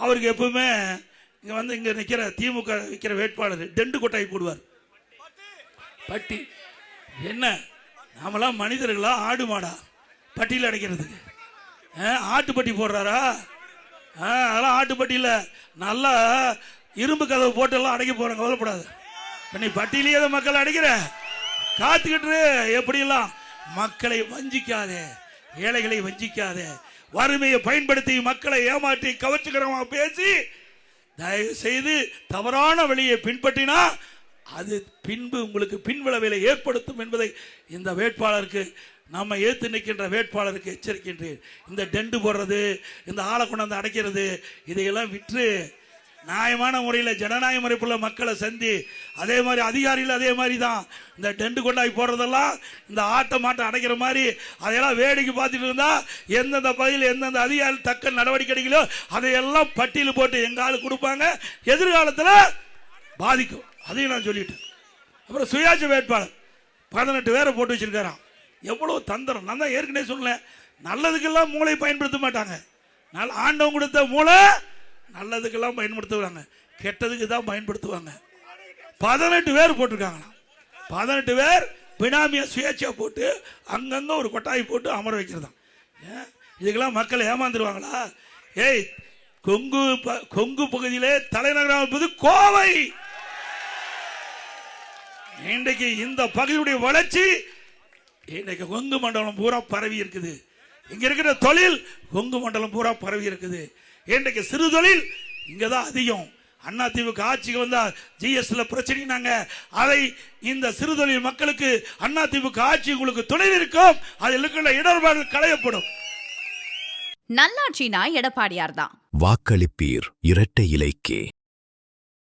அவருக்கு எப்பவுமே இங்கே நிற்கிற திமுக விற்கிற வேட்பாளர் டெண்டு கொட்டாய் போடுவார். பட்டி என்ன நாமெல்லாம் மனிதர்களா ஆடு மாடா பட்டியில் அடைக்கிறதுக்கு? ஆட்டுப்பட்டி போடுறாரா? அதெல்லாம் ஆட்டுப்பட்டியில் நல்லா இரும்பு கதவு போட்டெல்லாம் அடைக்க போகிறாங்க, கவலைப்படாது. நீ பட்டியிலேயே மக்கள் அடைக்கிற காத்துக்கிட்டு எப்படியெல்லாம் மக்களை வஞ்சிக்காதே, ஏழைகளை வஞ்சிக்காதே, வறுமையை பயன்படுத்தி மக்களை ஏமாற்றி கவர்ச்சிகரமாக பேசி தயவு செய்து தவறான வழியை பின்பற்றினா அது பின்பு உங்களுக்கு பின்விளைவை ஏற்படுத்தும் என்பதை இந்த வேட்பாளருக்கு, நம்ம ஏற்று நிற்கின்ற வேட்பாளருக்கு எச்சரிக்கின்றேன். இந்த டெண்டு போடுறது, இந்த ஆளை கொண்டாந்து அடைக்கிறது, இதையெல்லாம் விற்று நியாயமான முறையில் ஜனநாயக முறைப்புள்ள மக்களை சந்தி. அதே மாதிரி அதிகாரிகள் அதே மாதிரி தான் இந்த டெண்டு கொண்டாய் போடுறதெல்லாம் இந்த மாட்டை அடைக்கிற மாதிரி அதையெல்லாம் வேடிக்கை பார்த்துட்டு இருந்தா எந்தெந்த பகுதியில் எந்தெந்த அதிகாரி தக்க நடவடிக்கை எடுக்கலோ அதையெல்லாம் பட்டியல் போட்டு எங்க ஆளு கொடுப்பாங்க, எதிர்காலத்தில் பாதிக்கும். அதையும் நான் சொல்லிட்டேன். அப்புறம் சுயாட்சி வேட்பாளர் 18 பேரை போட்டு வச்சிருக்காராம். எவ்வளவு தந்திரம்! நான் தான் ஏற்கனவே சொன்னேன், நல்லதுக்கெல்லாம் மூளை பயன்படுத்த மாட்டாங்க. ஆண்டவன் கொடுத்த மூளை நல்லதுக்கெல்லாம் பயன்படுத்துவாங்க, கெட்டதுக்கு தான் பயன்படுத்துவாங்க. 18 பேர் போட்டிருக்காங்களாம். 18 பேர் பினாமியா சுயேட்சையா போட்டு அங்கங்க ஒரு கொட்டாய் போட்டு அமர வைக்கிறதா. இதுக்கெல்லாம் மக்கள் ஏமாந்துருவாங்களா? ஏய், கொங்கு பகுதியிலே தலைநகரம் இருப்பது கோவை. இன்றைக்கு இந்த பகுதியுடைய வளர்ச்சி இன்றைக்கு கொங்கு மண்டலம் பூரா பரவி இருக்குது. இங்க இருக்கிற தொழில் கொங்கு மண்டலம் பூரா பரவி இருக்குது. இன்றைக்கு சிறு தொழில் இங்கதான் அதிகம். அதிமுக ஆட்சிக்கு வந்தா ஜிஎஸ்டில பிரச்சனைனாங்க, அதை இந்த சிறு தொழில் மக்களுக்கு அதிமுக ஆட்சி உங்களுக்கு துணை இருக்கும், அதில் இருக்கிற இடர்பாடுகள் களையப்படும். நல்லாட்சினா எடப்பாடியார் தான். வாக்களிப்பீர் இரட்டை இலைக்கே.